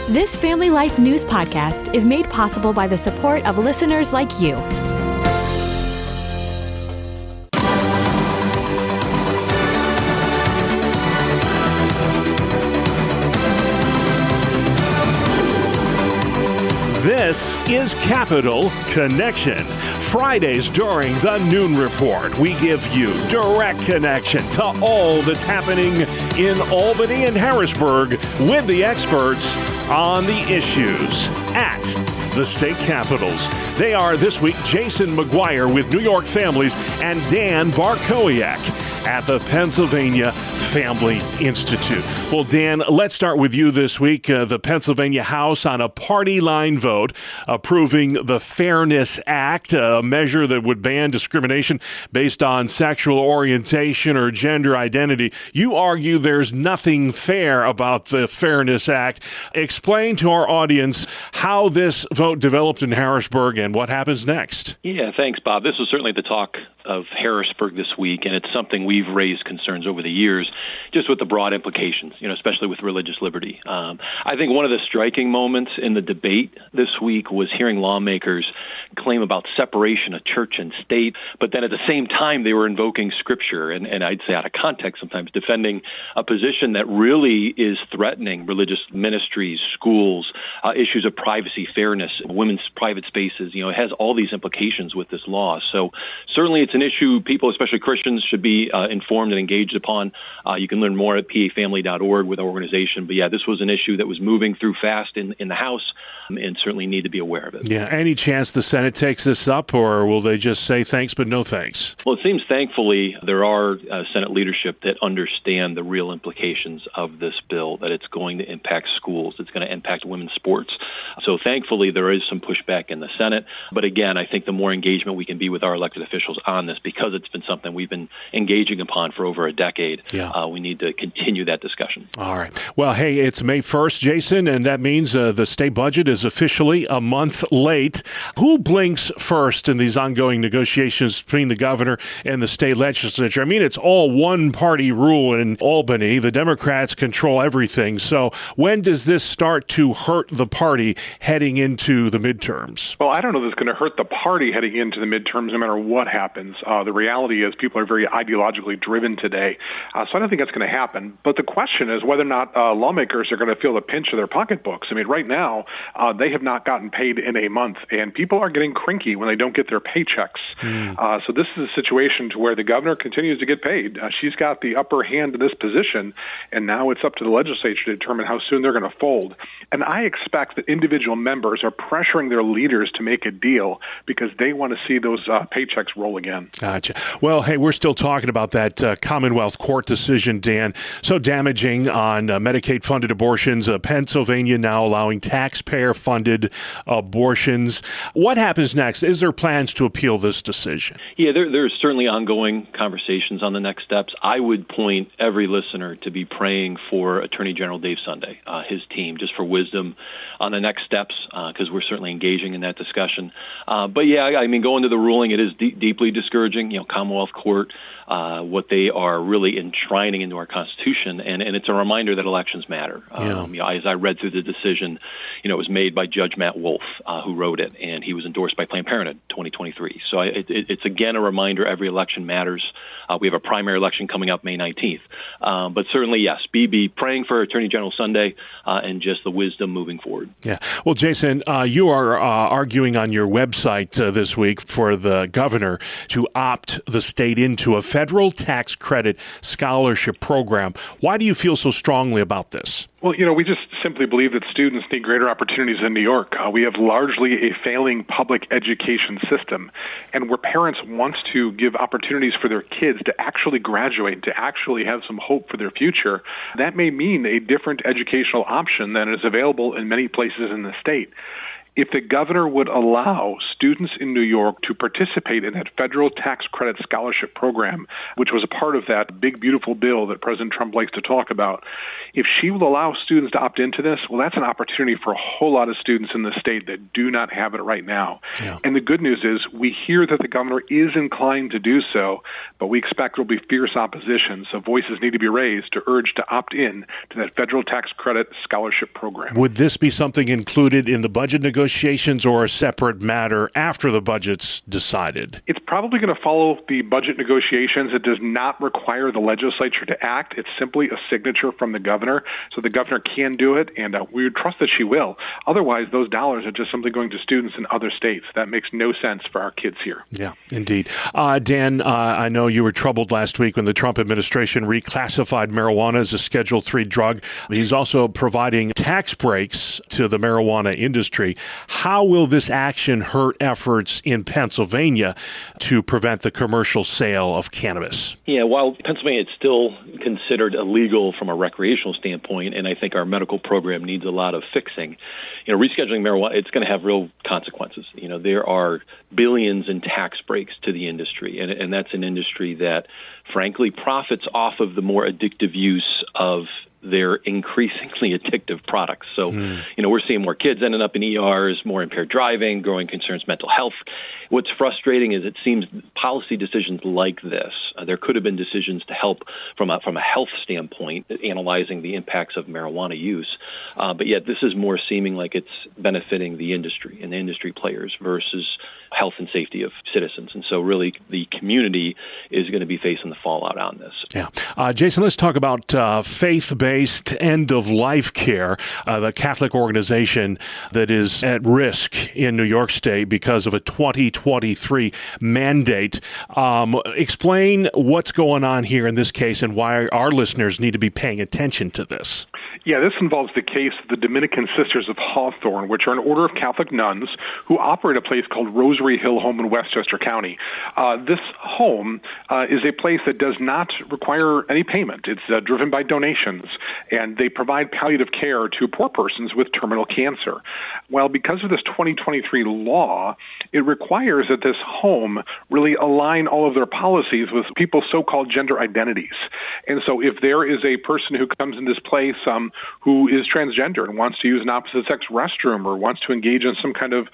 This Family Life News podcast is made possible by the support of listeners like you. This is Capital Connection. Fridays during the Noon Report, we give you direct connection to all that's happening in Albany and Harrisburg with the experts on the issues at the state capitals. They are this week Jason McGuire with New York Families and Dan Bartkowiak at the Pennsylvania Family Institute. Well, Dan, let's start with you this week. The Pennsylvania House on a party line vote approving the Fairness Act, a measure that would ban discrimination based on sexual orientation or gender identity. You argue there's nothing fair about the Fairness Act. Explain to our audience how this vote developed in Harrisburg and what happens next. Yeah, thanks, Bob. This was certainly the talk of Harrisburg this week, and it's something we've raised concerns over the years, just with the broad implications, especially with religious liberty. I think one of the striking moments in the debate this week was hearing lawmakers claim about separation of church and state, but then at the same time they were invoking Scripture, and I'd say out of context sometimes, defending a position that really is threatening religious ministries, schools, issues of privacy, fairness, women's private spaces. It has all these implications with this law. So certainly it's an issue people, especially Christians, should be informed and engaged upon. You can learn more at pafamily.org with our organization. But yeah, this was an issue that was moving through fast in the House and certainly need to be aware of it. Yeah, any chance the Senate takes this up, or will they just say thanks but no thanks? Well, it seems thankfully there are Senate leadership that understand the real implications of this bill, that it's going to impact schools, it's going to impact women's sports. So thankfully there is some pushback in the Senate. But again, I think the more engagement we can be with our elected officials on this, because it's been something we've been engaging upon for over a decade, we need to continue that discussion. All right. Well, hey, it's May 1st, Jason, and that means the state budget is officially a month late. Who blinks first in these ongoing negotiations between the governor and the state legislature? I mean, it's all one-party rule in Albany. The Democrats control everything. So when does this start to hurt the party heading into the midterms? Well, I don't know that it's going to hurt the party heading into the midterms no matter what happens. The reality is people are very ideologically driven today. So I don't think that's going to happen. But the question is whether or not lawmakers are going to feel the pinch of their pocketbooks. I mean, right now, they have not gotten paid in a month, and people are getting cranky when they don't get their paychecks. So this is a situation to where the governor continues to get paid. She's got the upper hand in this position, and now it's up to the legislature to determine how soon they're going to fold. And I expect that individual members are pressuring their leaders to make a deal because they want to see those paychecks roll again. Gotcha. Well, hey, we're still talking about that Commonwealth Court decision, Dan, so damaging on Medicaid-funded abortions. Pennsylvania now allowing taxpayer-funded abortions. What happens next? Is there plans to appeal this decision? Yeah, there's certainly ongoing conversations on the next steps. I would point every listener to be praying for Attorney General Dave Sunday, his team, just for wisdom on the next steps, because we're certainly engaging in that discussion. But yeah, I mean, going to the ruling, it is deeply discouraging. Commonwealth Court, what they are really enshrining into our Constitution, and it's a reminder that elections matter. As I read through the decision, it was made by Judge Matt Wolf, who wrote it, and he was endorsed by Planned Parenthood 2023. So it's again a reminder every election matters. We have a primary election coming up May 19th. But certainly, yes, be praying for Attorney General Sunday and just the wisdom moving forward. Yeah. Well, Jason, you are arguing on your website this week for the governor to opt the state into a federal tax credit scholarship program. Why do you feel so strongly about this? Well, we just simply believe that students need greater opportunities in New York. We have largely a failing public education system, and where parents want to give opportunities for their kids to actually graduate, to actually have some hope for their future, that may mean a different educational option than is available in many places in the state. if the governor would allow students in New York to participate in that federal tax credit scholarship program, which was a part of that big, beautiful bill that President Trump likes to talk about, if she will allow students to opt into this, well, that's an opportunity for a whole lot of students in the state that do not have it right now. Yeah. And the good news is we hear that the governor is inclined to do so, but we expect there will be fierce opposition, so voices need to be raised to urge to opt in to that federal tax credit scholarship program. Would this be something included in the budget negotiations or a separate matter after the budget's decided? It's probably going to follow the budget negotiations. It does not require the legislature to act. It's simply a signature from the governor, so the governor can do it, and we would trust that she will. Otherwise, those dollars are just simply going to students in other states. That makes no sense for our kids here. Yeah, indeed. Dan, I know you were troubled last week when the Trump administration reclassified marijuana as a Schedule III drug. He's also providing tax breaks to the marijuana industry. How will this action hurt efforts in Pennsylvania to prevent the commercial sale of cannabis? Yeah, while Pennsylvania is still considered illegal from a recreational standpoint, and I think our medical program needs a lot of fixing, rescheduling marijuana, it's going to have real consequences. There are billions in tax breaks to the industry, and that's an industry that, frankly, profits off of the more addictive use of their increasingly addictive products. So, we're seeing more kids ending up in ERs, more impaired driving, growing concerns, mental health. What's frustrating is it seems policy decisions like this, there could have been decisions to help from a health standpoint, analyzing the impacts of marijuana use. But yet this is more seeming like it's benefiting the industry and the industry players versus health and safety of citizens. And so really the community is going to be facing the fallout on this. Yeah. Jason, let's talk about faith-based end-of-life care, the Catholic organization that is at risk in New York State because of a 2023 mandate. Explain what's going on here in this case and why our listeners need to be paying attention to this. Yeah, this involves the case of the Dominican Sisters of Hawthorne, which are an order of Catholic nuns who operate a place called Rosary Hill Home in Westchester County. This home is a place that does not require any payment. It's driven by donations, and they provide palliative care to poor persons with terminal cancer. Well, because of this 2023 law, it requires that this home really align all of their policies with people's so-called gender identities. And so if there is a person who comes in this place who is transgender and wants to use an opposite-sex restroom or wants to engage in some kind of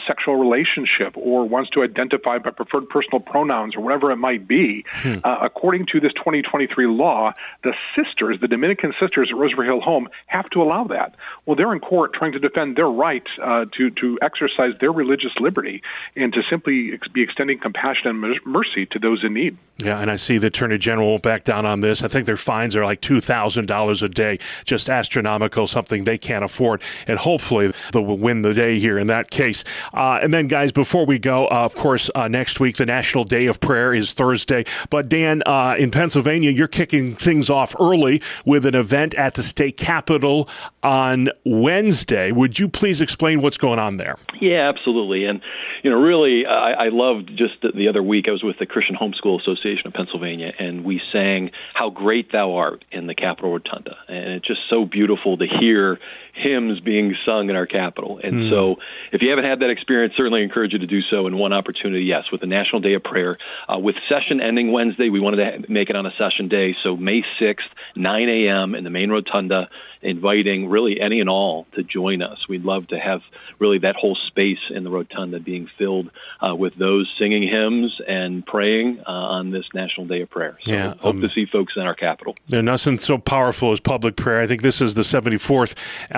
sexual relationship or wants to identify by preferred personal pronouns or whatever it might be, according to this 2023 law, the sisters, the Dominican sisters at Rosary Hill Home, have to allow that. Well, they're in court trying to defend their right to exercise their religious liberty and to simply be extending compassion and mercy to those in need. Yeah, and I see the Attorney General will back down on this. I think their fines are like $2,000 a day, just astronomical, something they can't afford. And hopefully they'll win the day here in that case. And then, guys, before we go, of course, next week, the National Day of Prayer is Thursday. But, Dan, in Pennsylvania, you're kicking things off early with an event at the state capitol on Wednesday. Would you please explain what's going on there? Yeah, absolutely. And, really, I loved just the other week, I was with the Christian Homeschool Association of Pennsylvania, and we sang How Great Thou Art in the Capitol Rotunda. And it's just so beautiful to hear hymns being sung in our Capitol. And so if you haven't had that experience, certainly encourage you to do so. And one opportunity, yes, with the National Day of Prayer. With session ending Wednesday, we wanted to make it on a session day. So May 6th, 9 a.m. in the main rotunda, inviting really any and all to join us. We'd love to have really that whole space in the rotunda being filled with those singing hymns and praying on this National Day of Prayer. So hope to see folks in our Capitol. There's nothing so powerful as public prayer. I think this is the 74th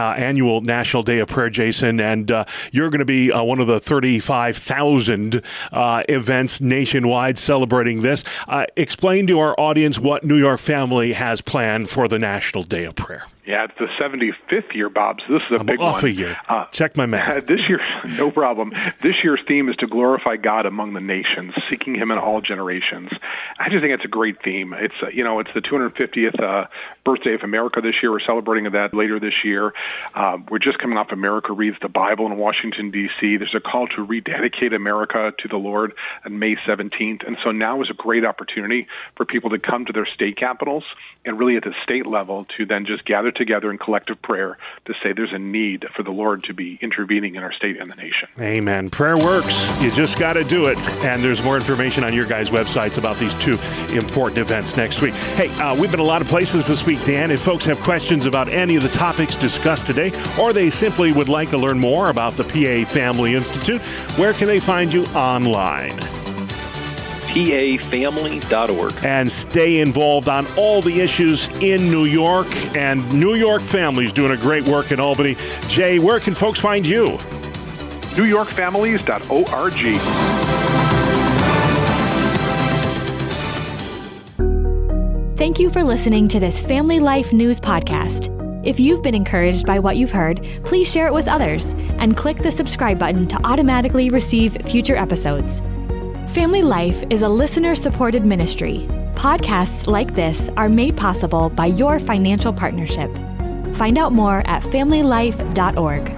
annual National Day of Prayer, Jason, and you're going to be one of the 35,000 events nationwide celebrating this. Explain to our audience what New York Family has planned for the National Day of Prayer. Yeah, it's the 75th year, Bob, so this is a big one. Off a year. Check my math. This year, no problem. This year's theme is to glorify God among the nations, seeking Him in all generations. I just think it's a great theme. It's it's the 250th birthday of America this year. We're celebrating that later this year. We're just coming off America Reads the Bible in Washington, D.C. There's a call to rededicate America to the Lord on May 17th. And so now is a great opportunity for people to come to their state capitals and really at the state level to then just gather together in collective prayer to say there's a need for the Lord to be intervening in our state and the nation. Amen. Prayer works. You just got to do it. And there's more information on your guys' websites about these two important events next week. Hey, we've been a lot of places this week, Dan. If folks have questions about any of the topics discussed today, or they simply would like to learn more about the PA Family Institute, where can they find you online? PAFamily.org. And stay involved on all the issues in New York, and New York Families doing a great work in Albany. Jay, where can folks find you? NewYorkFamilies.org. Thank you for listening to this Family Life News podcast. If you've been encouraged by what you've heard, please share it with others and click the subscribe button to automatically receive future episodes. Family Life is a listener-supported ministry. Podcasts like this are made possible by your financial partnership. Find out more at familylife.org.